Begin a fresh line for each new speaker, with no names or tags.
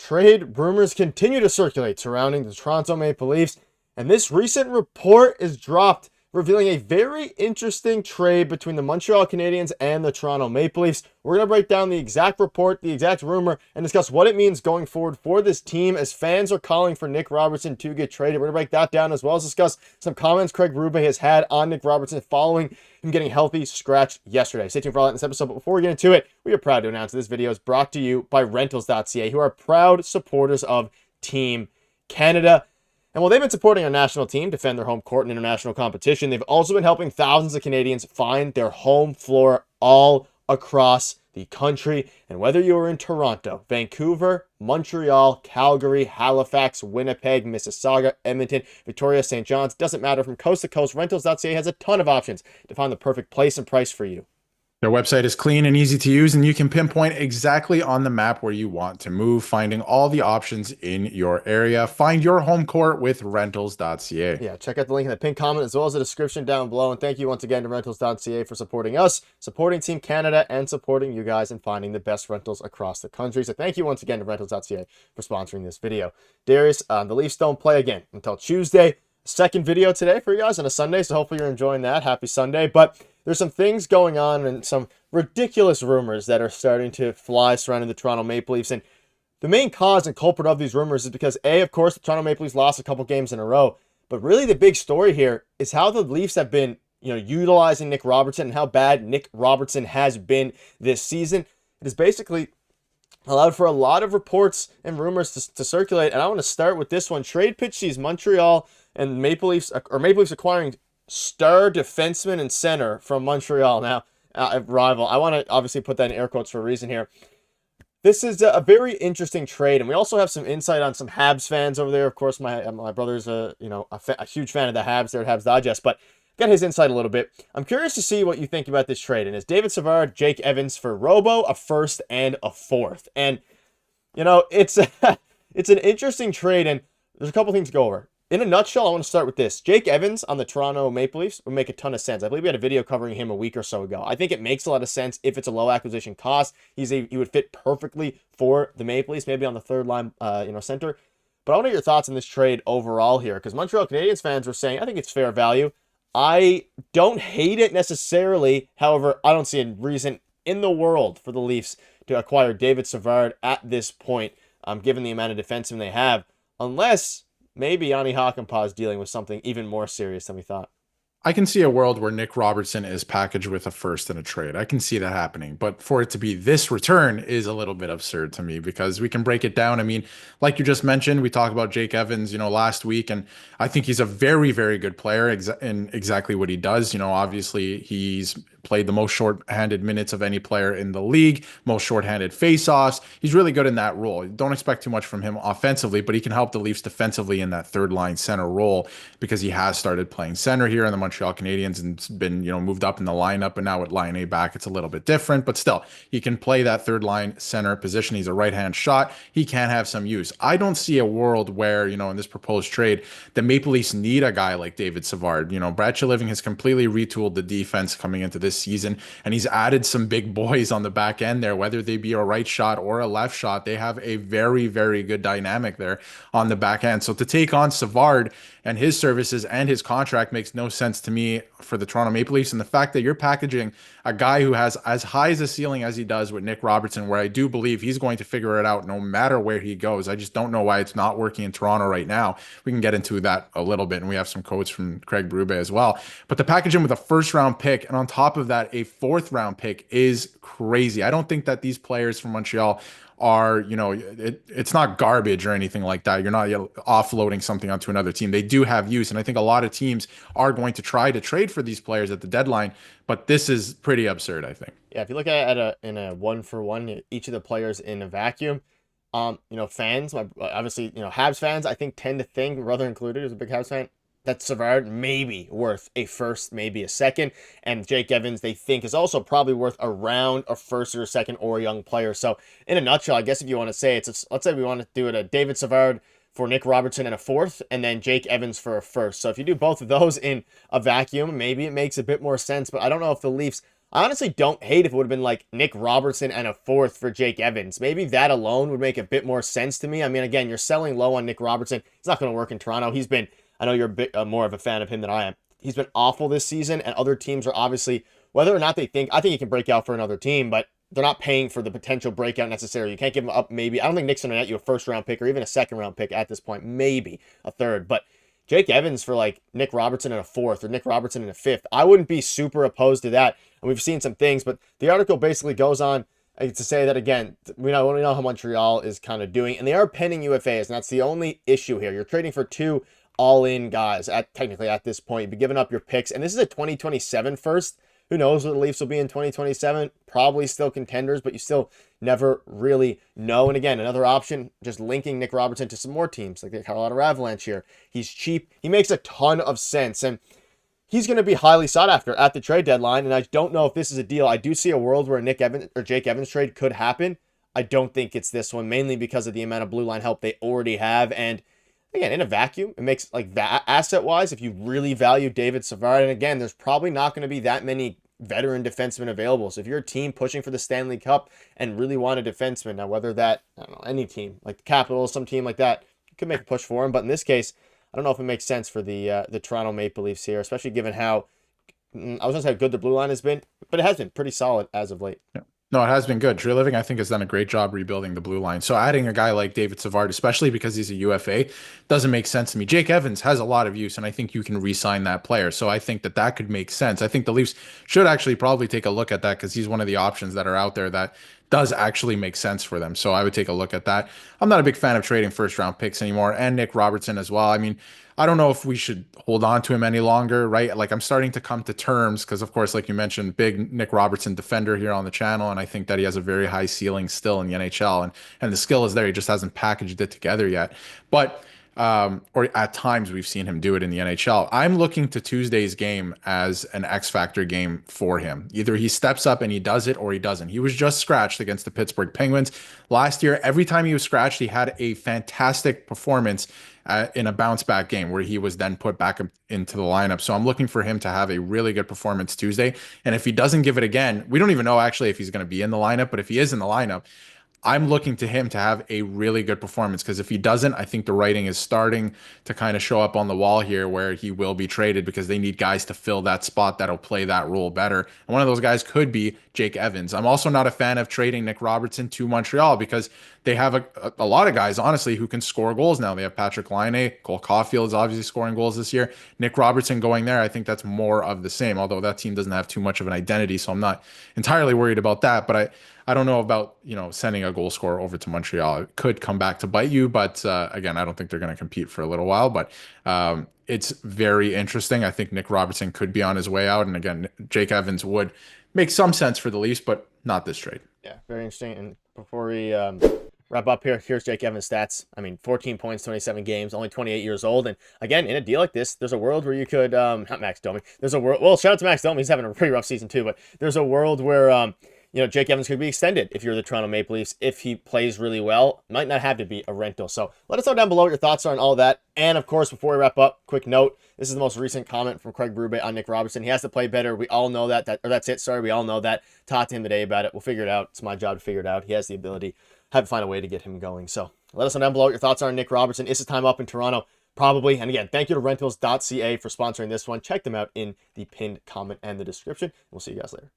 trade rumors continue to circulate surrounding the Toronto Maple Leafs, and this recent report is dropped revealing a very interesting trade between the Montreal Canadiens and the Toronto Maple Leafs. We're going to break down the exact report, the exact rumor, and discuss what it means going forward for this team as fans are calling for Nick Robertson to get traded. We're going to break that down as well as discuss some comments Craig Berube has had on Nick Robertson following him getting healthy scratched yesterday. Stay tuned for all that in this episode, but before we get into it, we are proud to announce that this video is brought to you by Rentals.ca, who are proud supporters of Team Canada. And while they've been supporting our national team defend their home court in international competition, they've also been helping thousands of Canadians find their home floor all across the country. And whether you are in Toronto, Vancouver, Montreal, Calgary, Halifax, Winnipeg, Mississauga, Edmonton, Victoria, St. John's, doesn't matter, from coast to coast, Rentals.ca has a ton of options to find the perfect place and price for you.
Their website is clean and easy to use, and you can pinpoint exactly on the map where you want to move, finding all the options in your area. Find your home court with Rentals.ca.
Yeah, check out the link in the pinned comment as well as the description down below. And thank you once again to Rentals.ca for supporting us, supporting Team Canada, and supporting you guys in finding the best rentals across the country. So thank you once again to Rentals.ca for sponsoring this video. Darius, the Leafs don't play again until Tuesday. Second video today for you guys on a Sunday, so hopefully you're enjoying that. Happy Sunday. But there's some things going on and some ridiculous rumors that are starting to fly surrounding the Toronto Maple Leafs. And the main cause and culprit of these rumors is because, A, of course, the Toronto Maple Leafs lost a couple games in a row. But really the big story here is how the Leafs have been, utilizing Nick Robertson and how bad Nick Robertson has been this season. It has basically allowed for a lot of reports and rumors to circulate. And I want to start with this one. Trade pitch sees Montreal and Maple Leafs acquiring star defenseman and center from Montreal. Now, a rival. I want to obviously put that in air quotes for a reason here. This is a very interesting trade, and we also have some insight on some Habs fans over there. Of course, my brother's a huge fan of the Habs there at Habs Digest, but got his insight a little bit. I'm curious to see what you think about this trade. And it's David Savard, Jake Evans for Robo, a first and a fourth. And it's it's an interesting trade, and there's a couple things to go over. In a nutshell, I want to start with this. Jake Evans on the Toronto Maple Leafs would make a ton of sense. I believe we had a video covering him a week or so ago. I think it makes a lot of sense if it's a low acquisition cost. He would fit perfectly for the Maple Leafs, maybe on the third line, center. But I want to get your thoughts on this trade overall here, because Montreal Canadiens fans were saying, I think it's fair value. I don't hate it necessarily. However, I don't see a reason in the world for the Leafs to acquire David Savard at this point, given the amount of defensemen they have, unless maybe Yanni Hakanpää is dealing with something even more serious than we thought.
I can see a world where Nick Robertson is packaged with a first in a trade. I can see that happening. But for it to be this return is a little bit absurd to me, because we can break it down. I mean, like you just mentioned, we talked about Jake Evans, last week, and I think he's a very, very good player in exactly what he does. Obviously he's played the most shorthanded minutes of any player in the league, most shorthanded faceoffs. He's really good in that role. Don't expect too much from him offensively, but he can help the Leafs defensively in that third line center role, because he has started playing center here in the Montreal Canadiens and been, moved up in the lineup. And now with line A back, it's a little bit different, but still he can play that third line center position. He's a right-hand shot. He can have some use. I don't see a world where, in this proposed trade, the Maple Leafs need a guy like David Savard. Brad Living has completely retooled the defense coming into this season, and he's added some big boys on the back end there, whether they be a right shot or a left shot. They have a very, very good dynamic there on the back end. So to take on Savard and his services and his contract makes no sense to me for the Toronto Maple Leafs. And the fact that you're packaging a guy who has as high as a ceiling as he does with Nick Robertson, where I do believe he's going to figure it out no matter where he goes. I just don't know why it's not working in Toronto right now. We can get into that a little bit, and we have some quotes from Craig Berube as well. But to package him with a first-round pick, and on top of that, a fourth-round pick is crazy. I don't think that these players from Montreal are, it's not garbage or anything like that. You're not offloading something onto another team. They do have use, and I think a lot of teams are going to try to trade for these players at the deadline, but this is pretty absurd, I think.
Yeah, if you look at it in a one-for-one, each of the players in a vacuum, fans, obviously, Habs fans, I think tend to think, brother included, who's a big Habs fan, that Savard may be worth a first, maybe a second. And Jake Evans, they think, is also probably worth around a first or a second or a young player. So in a nutshell, I guess if you want to say let's say we want to do it a David Savard for Nick Robertson and a fourth, and then Jake Evans for a first. So if you do both of those in a vacuum, maybe it makes a bit more sense. But I don't know if the Leafs I honestly don't hate if it would have been like Nick Robertson and a fourth for Jake Evans. Maybe that alone would make a bit more sense to me. I mean, again, you're selling low on Nick Robertson. It's not going to work in Toronto. He's been, I know you're a bit more of a fan of him than I am. He's been awful this season, and other teams are obviously, whether or not they think, I think he can break out for another team, but they're not paying for the potential breakout necessarily. You can't give him up maybe. I don't think Nick's going to net you a first-round pick or even a second-round pick at this point, maybe a third. But Jake Evans for like Nick Robertson in a fourth or Nick Robertson in a fifth, I wouldn't be super opposed to that. And we've seen some things, but the article basically goes on to say that, again, we know how Montreal is kind of doing, and they are penning UFAs, and that's the only issue here. You're trading for two all-in guys technically at this point. You'd be giving up your picks, and this is a 2027 first. Who knows what the Leafs will be in 2027? Probably still contenders, but you still never really know. And again, another option, just linking Nick Robertson to some more teams, like the Colorado Avalanche here. He's cheap. He makes a ton of sense, and he's going to be highly sought after at the trade deadline. And I don't know if this is a deal. I do see a world where a Nick Evans or Jake Evans trade could happen. I don't think it's this one, mainly because of the amount of blue line help they already have. And again, in a vacuum, it makes, like, asset-wise, if you really value David Savard, and again, there's probably not going to be that many veteran defensemen available. So if you're a team pushing for the Stanley Cup and really want a defenseman, now whether that, I don't know, any team, like the Capitals, some team like that, you could make a push for him. But in this case, I don't know if it makes sense for the Toronto Maple Leafs here, especially given how, I was going to say how good the blue line has been, but it has been pretty solid as of late.
Yeah. No, it has been good. Tree Living, I think, has done a great job rebuilding the blue line. So adding a guy like David Savard, especially because he's a UFA, doesn't make sense to me. Jake Evans has a lot of use, and I think you can re-sign that player. So I think that could make sense. I think the Leafs should actually probably take a look at that because he's one of the options that are out there that does actually make sense for them. So I would take a look at that. I'm not a big fan of trading first-round picks anymore, and Nick Robertson as well. I mean, I don't know if we should hold on to him any longer, right? Like, I'm starting to come to terms because, of course, like you mentioned, big Nick Robertson defender here on the channel, and I think that he has a very high ceiling still in the NHL, and the skill is there. He just hasn't packaged it together yet. But or at times we've seen him do it in the NHL. I'm looking to Tuesday's game as an X factor game for him. Either he steps up and he does it or he doesn't. He was just scratched against the Pittsburgh Penguins last year. Every time he was scratched, he had a fantastic performance in a bounce back game where he was then put back into the lineup. So I'm looking for him to have a really good performance Tuesday. And if he doesn't give it again, we don't even know actually if he's going to be in the lineup, but if he is in the lineup, I'm looking to him to have a really good performance because if he doesn't, I think the writing is starting to kind of show up on the wall here where he will be traded because they need guys to fill that spot that'll play that role better. And one of those guys could be Jake Evans. I'm also not a fan of trading Nick Robertson to Montreal because they have a lot of guys, honestly, who can score goals now. They have Patrick Laine, Cole Caulfield is obviously scoring goals this year. Nick Robertson going there, I think that's more of the same, although that team doesn't have too much of an identity, so I'm not entirely worried about that. But I don't know about, sending a goal scorer over to Montreal. It could come back to bite you, but again, I don't think they're going to compete for a little while. But it's very interesting. I think Nick Robertson could be on his way out. And again, Jake Evans would make some sense for the Leafs, but not this trade.
Yeah, very interesting. And before we wrap up here, here's Jake Evans' stats. I mean, 14 points, 27 games, only 28 years old. And again, in a deal like this, there's a world where you could, not Max Domi, there's a world, well, shout out to Max Domi, he's having a pretty rough season too, but there's a world where, Jake Evans could be extended if you're the Toronto Maple Leafs. If he plays really well, might not have to be a rental. So let us know down below what your thoughts are on all that. And of course, before we wrap up, quick note, this is the most recent comment from Craig Berube on Nick Robertson. He has to play better. We all know that. That's it. Sorry, we all know that. Talked to him today about it. We'll figure it out. It's my job to figure it out. He has the ability. Have to find a way to get him going. So let us know down below what your thoughts are on Nick Robertson. Is his time up in Toronto? Probably. And again, thank you to rentals.ca for sponsoring this one. Check them out in the pinned comment and the description. We'll see you guys later.